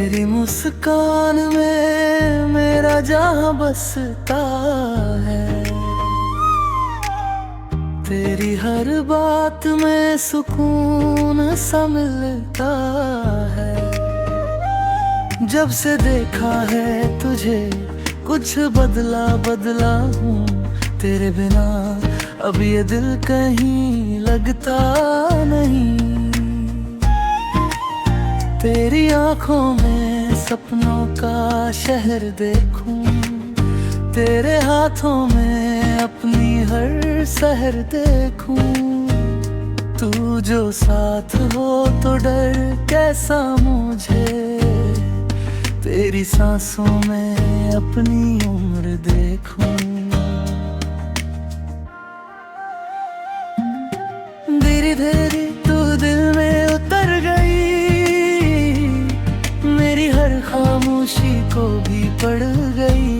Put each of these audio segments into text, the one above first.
तेरी मुस्कान में मेरा जहां बसता है, तेरी हर बात में सुकून सा मिलता है। जब से देखा है तुझे कुछ बदला बदला हूँ, तेरे बिना अब ये दिल कहीं लगता नहीं। तेरी आंखों में सपनों का शहर देखूं, तेरे हाथों में अपनी हर सहर देखूं। तू जो साथ हो तो डर कैसा मुझे, तेरी सांसों में अपनी उम्र देखूं। धीरे धीरे तू दिल में उतर गई, मेरी हर खामोशी को भी पड़ गई।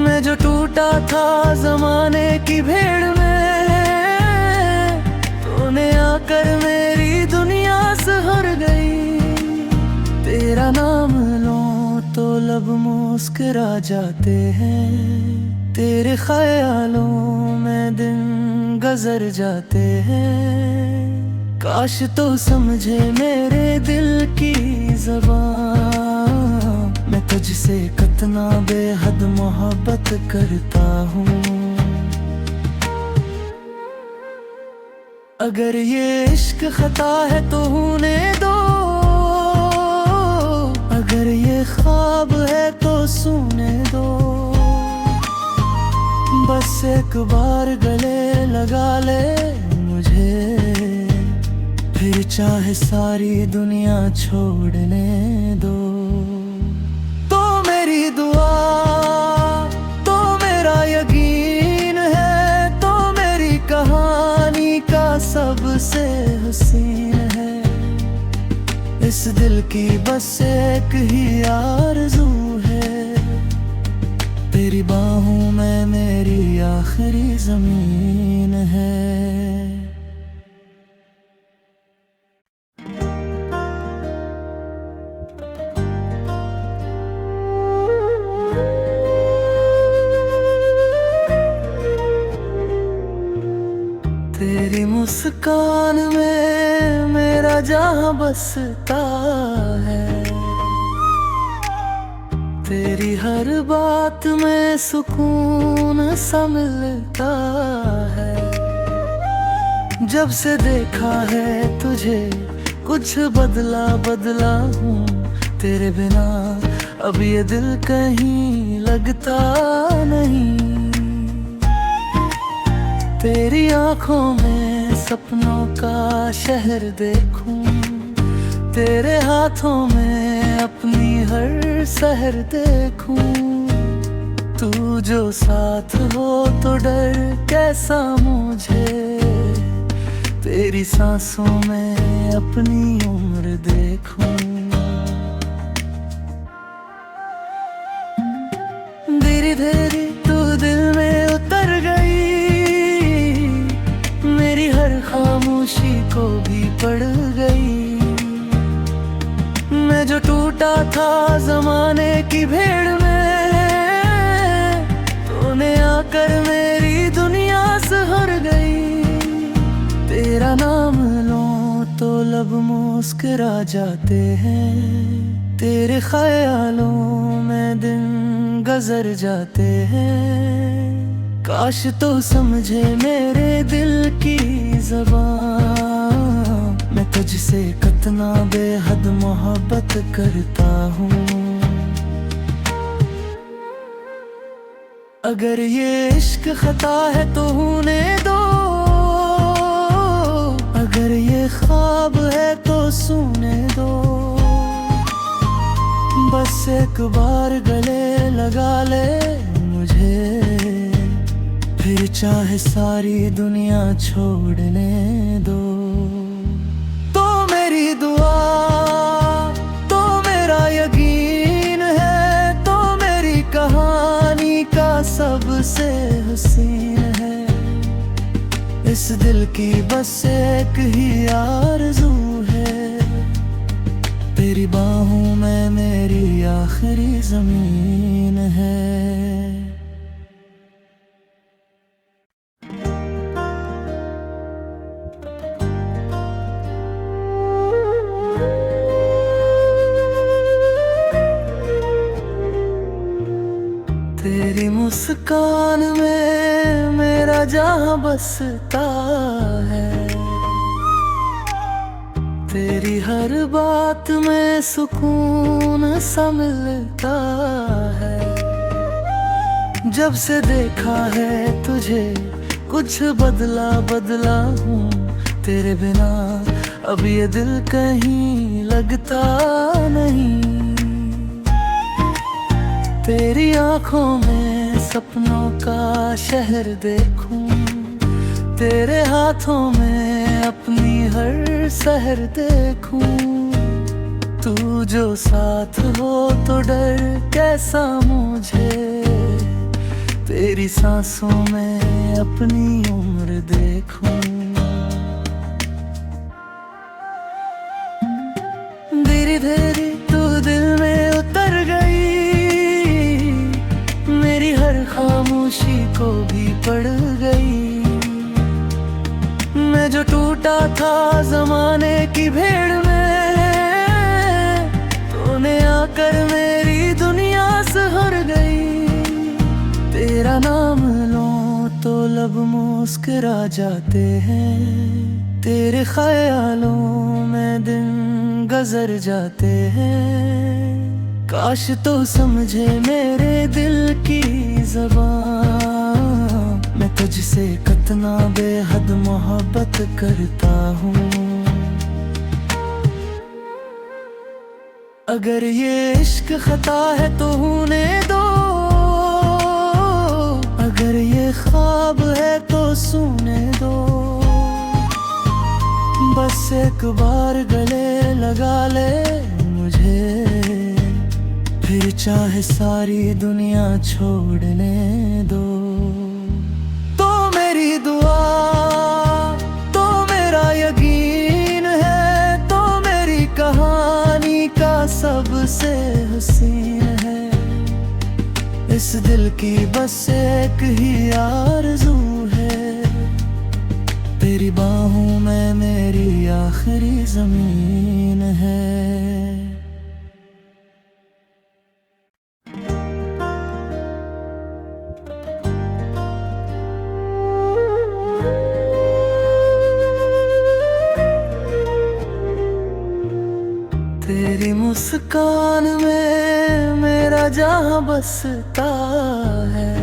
मैं जो टूटा था जमाने की भीड़ में, तूने आकर मेरी दुनिया सहर गई। तेरा नाम लूं तो लब मुस्कुरा जाते हैं, तेरे ख्यालों में दिन गुजर जाते हैं। काश तो समझे मेरे दिल की ज़बान, मैं तुझसे कितना बेहद मोहब्बत करता हूँ। अगर ये इश्क खता है तो होने दो, अगर ये ख्वाब है तो सुने दो। बस एक बार गले लगा ले मुझे, फिर चाहे सारी दुनिया छोड़ने दो। तो मेरी दुआ, तो मेरा यकीन है, तो मेरी कहानी का सबसे हसीन है। इस दिल की बस एक ही आरज़ू है, तेरी बाहों में मेरी आखिरी ज़मीन है। तेरी मुस्कान में मेरा जहां बसता है, तेरी हर बात में सुकून सा मिलता है। जब से देखा है तुझे कुछ बदला बदला हूँ, तेरे बिना अब ये दिल कहीं लगता नहीं। तेरी आंखों में सपनों का शहर देखूं, तेरे हाथों में अपनी हर सहर देखूं। तू जो साथ हो तो डर कैसा मुझे, तेरी सांसों में अपनी उम्र देखूं। धीरे धीरे तू दिल में उतर गई, मेरी हर खामोशी को भी पड़ गई। मैं जो टूटा था जमाने की भीड़ में, तूने आकर मेरी दुनिया सहर गई। तेरा नाम लूं तो लब मुस्कुरा जाते हैं, तेरे ख्यालों में दिन गुजर जाते हैं। काश तो समझे मेरे दिल की ज़बान, मैं तुझसे कितना बेहद मोहब्बत करता हूँ। अगर ये इश्क खता है तो होने दो, अगर ये ख्वाब है तो सुने दो। बस एक बार गले लगा ले मुझे, फिर चाहे सारी दुनिया छोड़ने दो। तो मेरी दुआ, तो मेरा यकीन है, तो मेरी कहानी का सबसे हसीन है। इस दिल की बस एक ही आरज़ू है, तेरी बाहों में मेरी आखिरी जमीन है। तेरी मुस्कान में मेरा जहां बसता है, तेरी हर बात में सुकून सा मिलता है। जब से देखा है तुझे कुछ बदला बदला हूँ, तेरे बिना अब ये दिल कहीं लगता नहीं। तेरी आंखों में सपनों का शहर देखूं, तेरे हाथों में अपनी हर सहर देखूं। तू जो साथ हो तो डर कैसा मुझे, तेरी सांसों में अपनी उम्र देखूं। धीरे धीरे तू दिल में उतर गई, मेरी हर खामोशी को भी पड़ गई। मैं जो टूटा था जमाने की भीड़ में, तूने आकर मेरी दुनिया सहर गई। तेरा नाम लूं तो लब मुस्कुरा जाते हैं, तेरे ख्यालों में दिन गुजर जाते हैं। काश तो समझे मेरे दिल की ज़बान, मैं तुझसे कितना बेहद मोहब्बत करता हूँ। अगर ये इश्क खता है तो होने दो, अगर ये ख्वाब है तो सुने दो। बस एक बार गले लगा ले मुझे, फिर चाहे सारी दुनिया छोड़ने दो। तो मेरी दुआ, तो मेरा यकीन है, तो मेरी कहानी का सबसे हसीन है। इस दिल की बस एक ही आरज़ू है, तेरी बाहों में मेरी आखिरी ज़मीन है। तेरी मुस्कान में मेरा जहां बसता है,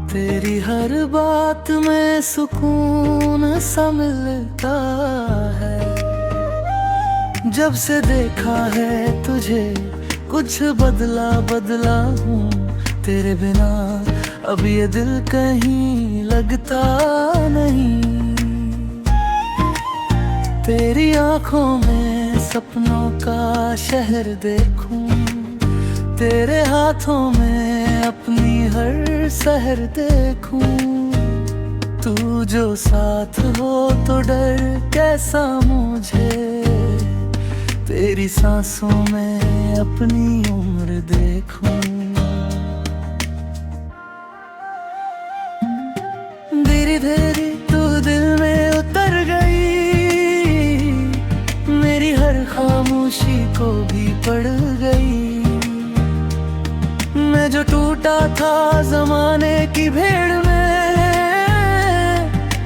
तेरी हर बात में सुकून सा मिलता है। जब से देखा है तुझे कुछ बदला बदला हूँ, तेरे बिना अब ये दिल कहीं लगता नहीं। तेरी आंखों में सपनों का शहर देखूं, तेरे हाथों में अपनी हर सहर देखूं। तू जो साथ हो तो डर कैसा मुझे, तेरी सांसों में अपनी उम्र देखूं। धीरे धीरे तू दिल में उतर गई, मेरी हर खामोशी को भी पड़ गई। मैं जो टूटा था जमाने की भीड़ में,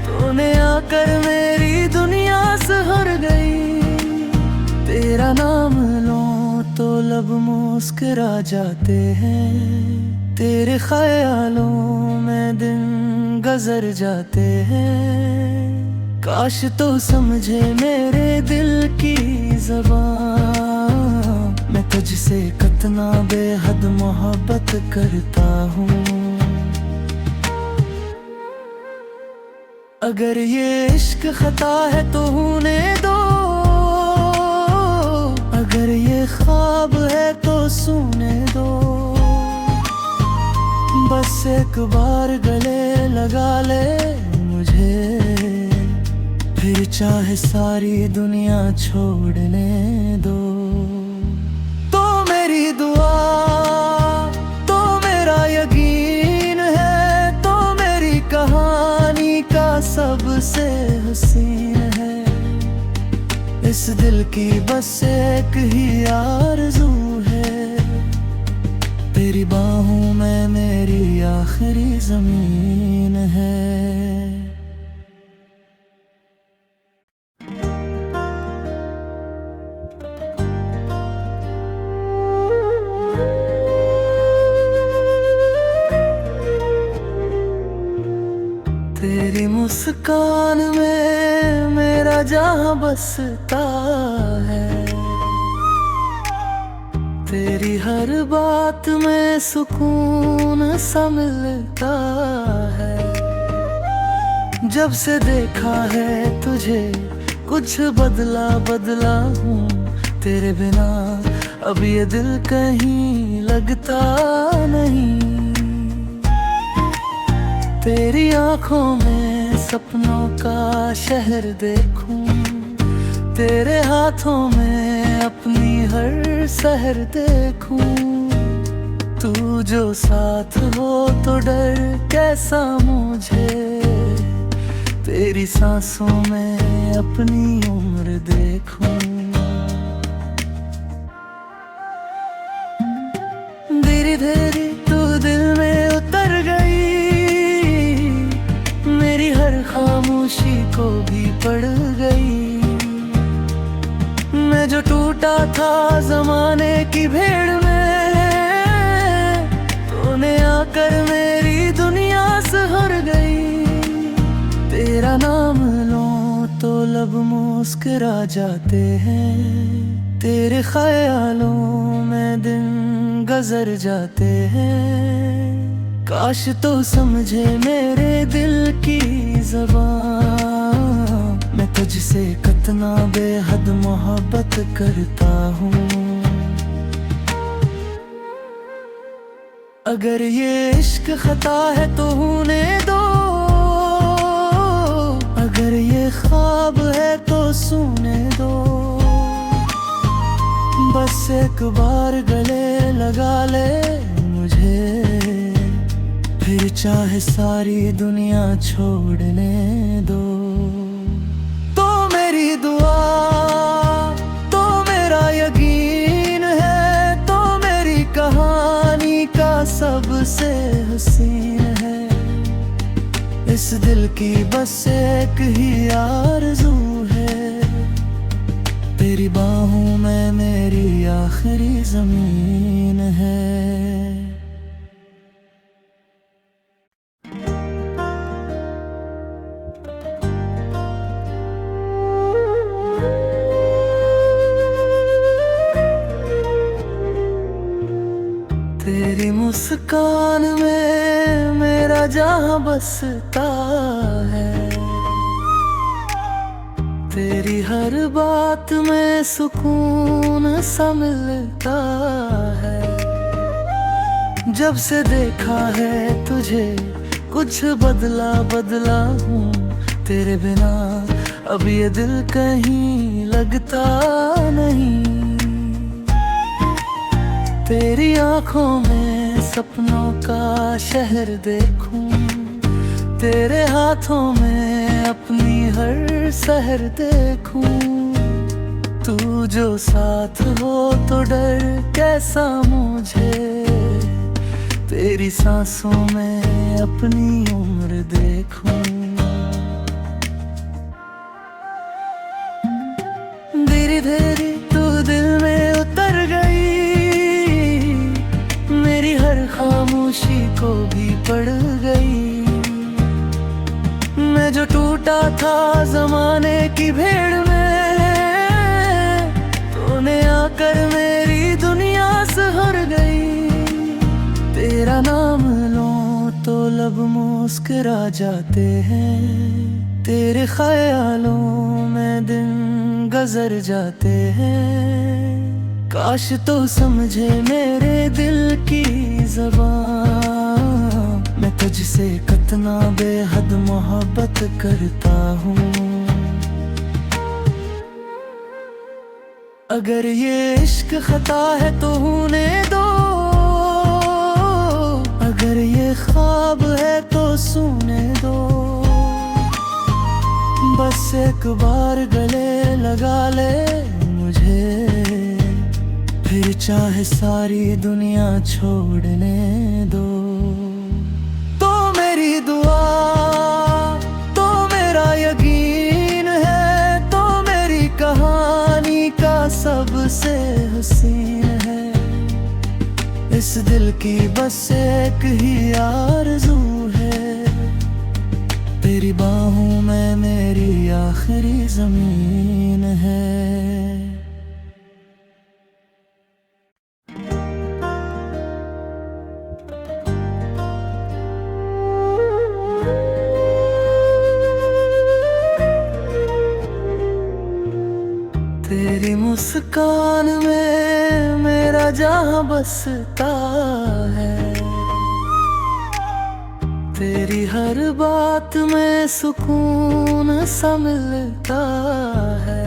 तूने आकर मेरी दुनिया सहर गई। तेरा नाम लूं तो लब मुस्कुरा जाते हैं, तेरे ख्यालों में दिन गुजर जाते हैं। काश तो समझे मेरे दिल की ज़बान, मैं तुझसे कितना बेहद मोहब्बत करता हूँ। अगर ये इश्क खता है तो होने दो, अगर ये ख्वाब है तो सुने दो। बस एक बार गले लगा ले मुझे, फिर फिर चाहे सारी दुनिया छोड़ने दो। तो मेरी दुआ, तो मेरा यकीन है, तो मेरी कहानी का सबसे हसीन है। इस दिल की बस एक ही आरज़ू है, तेरी बाहों में मेरी आखिरी ज़मीन है। तेरी मुस्कान में मेरा जहां बसता है, तेरी हर बात में सुकून सा मिलता है। जब से देखा है तुझे कुछ बदला बदला हूँ, तेरे बिना अब ये दिल कहीं लगता नहीं। तेरी आंखों में सपनों का शहर देखूं, तेरे हाथों में अपनी हर सहर देखूं। तू जो साथ हो तो डर कैसा मुझे, तेरी सांसों में अपनी उम्र देखूं। धीरे धीरे तू दिल में उतर गई, मेरी हर खामोशी को भी पड़ गई। मैं जो टूटा था जमाने की भीड़ में, तूने आकर मेरी दुनिया सहर गई। तेरा नाम लूं तो लब मुस्कुरा जाते हैं, तेरे ख्यालों में दिन गुजर जाते हैं। काश तो समझे मेरे दिल की ज़बान, मैं तुझसे कितना बेहद मोहब्बत करता हूँ। अगर ये इश्क खता है तो होने दो, अगर ये ख्वाब है तो सुने दो। बस एक बार गले लगा ले मुझे, फिर चाहे सारी दुनिया छोड़ने दो। तो मेरी दुआ, तो मेरा यकीन है, तो मेरी कहानी का सबसे हसीन है। इस दिल की बस एक ही आरज़ू है, तेरी बाहों में मेरी आखिरी ज़मीन है। तेरी मुस्कान में मेरा जहां बसता है, तेरी हर बात में सुकून सा मिलता है। जब से देखा है तुझे कुछ बदला बदला हूँ, तेरे बिना अब ये दिल कहीं लगता नहीं। तेरी आंखों में सपनों का शहर देखूं, तेरे हाथों में अपनी हर सहर देखूं। तू जो साथ हो तो डर कैसा मुझे, तेरी सांसों में अपनी उम्र देखूं। धीरे धीरे तू दिल में उतर गई, मेरी हर खामोशी को भी पड़ गई। मैं जो टूटा था जमाने की भीड़ में, तूने आकर मेरी दुनिया सहर गई। तेरा नाम लूं तो लब मुस्कुरा जाते हैं, तेरे ख्यालों में दिन गुजर जाते हैं। काश तो समझे मेरे दिल की ज़बान, मैं तुझसे कितना बेहद मोहब्बत करता हूँ। अगर ये इश्क खता है तो होने दो, अगर ये ख्वाब है तो सोने दो। बस एक बार गले लगा ले मुझे, फिर चाहे सारी दुनिया छोड़ने दो। तो मेरी दुआ, तो मेरा यकीन है, तो मेरी कहानी का सबसे हसीन है। इस दिल की बस एक ही आरज़ू है, तेरी बाहों में मेरी आखिरी ज़मीन है। तेरी मुस्कान में मेरा जहां बसता है, तेरी हर बात में सुकून सा मिलता है।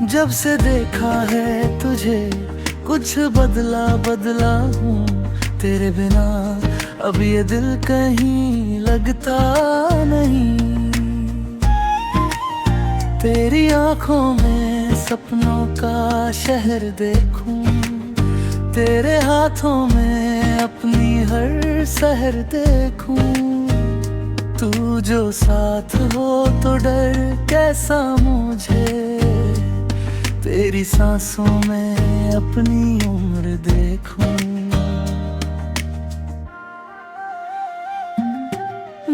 जब से देखा है तुझे कुछ बदला बदला हूँ, तेरे बिना अब ये दिल कहीं लगता नहीं। तेरी आंखों में सपनों का शहर देखूं, तेरे हाथों में अपनी हर सहर देखूं। तू जो साथ हो तो डर कैसा मुझे, तेरी सांसों में अपनी उम्र देखूं।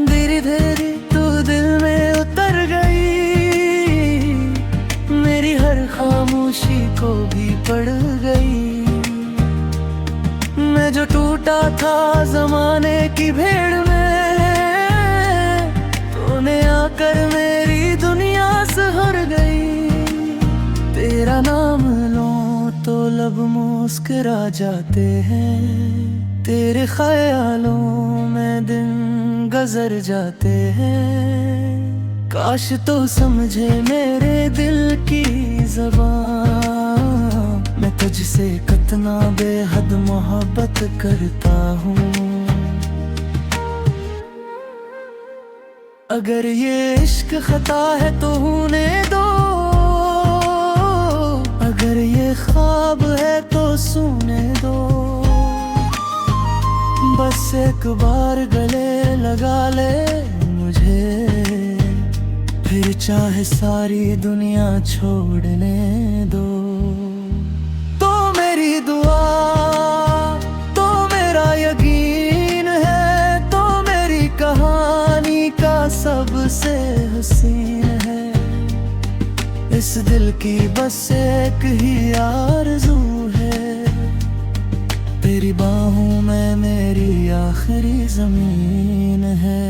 धीरे धीरे तू दिल में उतर गई, मेरी हर खामोशी को भी पड़ गई। मैं जो टूटा था जमाने की भीड़ में, तूने आकर मेरी दुनिया सहर गई। तेरा नाम लूं तो लब मुस्कुरा जाते हैं, तेरे ख्यालों में दिन गुजर जाते हैं। काश तो समझे मेरे दिल की ज़बान, मैं तुझसे कितना बेहद मोहब्बत करता हूँ। अगर ये इश्क खता है तो होने दो, अगर ये ख्वाब है तो सोने दो। बस एक बार गले लगा ले मुझे, फिर चाहे सारी दुनिया छोड़ने दो। तो मेरी दुआ, तो मेरा यकीन है, तो मेरी कहानी का सबसे हसीन है। इस दिल की बस एक ही आरज़ू है, तेरी बाहों में मेरी आखिरी ज़मीन है।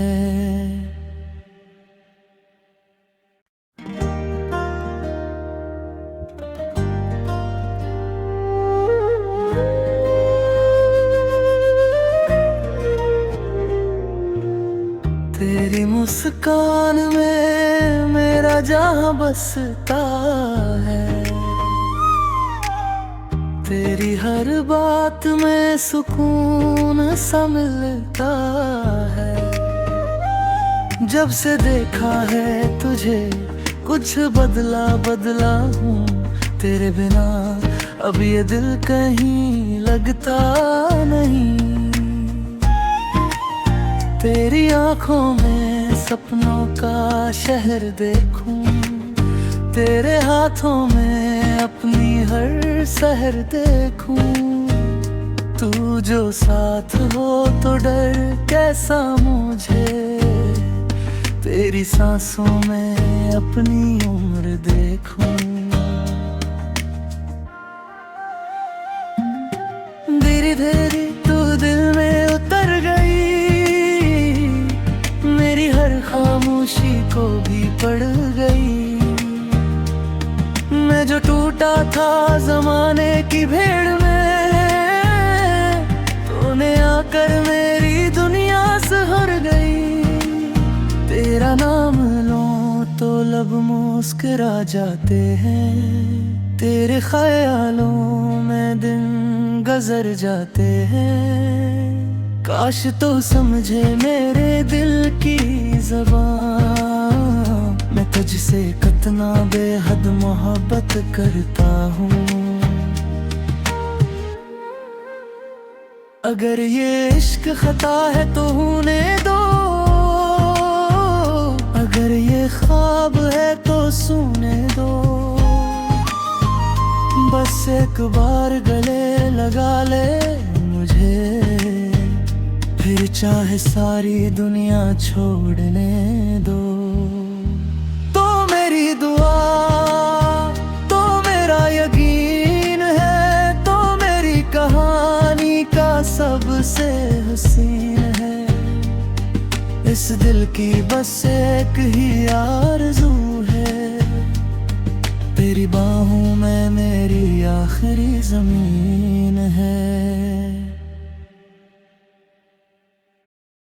तेरी मुस्कान में मेरा जहां बसता है, तेरी हर बात में सुकून सा मिलता है। जब से देखा है तुझे कुछ बदला बदला हूँ, तेरे बिना अब ये दिल कहीं लगता नहीं। तेरी आंखों में सपनों का शहर देखूं, तेरे हाथों में अपनी हर सहर देखूं। तू जो साथ हो तो डर कैसा मुझे, तेरी सांसों में अपनी उम्र देखूं। धीरे धीरे तू दिल में उतर गई, मेरी हर खामोशी को भी पड़ गई। मैं जो टूटा था जमाने की भीड़ में, तूने आकर मेरी दुनिया सहर गई। तेरा नाम लूं तो लब मुस्कुरा जाते हैं, तेरे ख्यालों में दिन गुजर जाते हैं। काश तो समझे मेरे दिल की ज़बान, मैं तुझसे कितना बेहद मोहब्बत करता हूँ। अगर ये इश्क खता है तो होने दो, अगर ये ख्वाब है तो सोने दो। बस एक बार गले लगा ले मुझे, फिर चाहे सारी दुनिया छोड़ने दो। तो मेरी दुआ, तो मेरा यकीन है, तो मेरी कहानी का सबसे हसीन है। इस दिल की बस एक ही आरज़ू है, तेरी बाहों में मेरी आखिरी ज़मीन।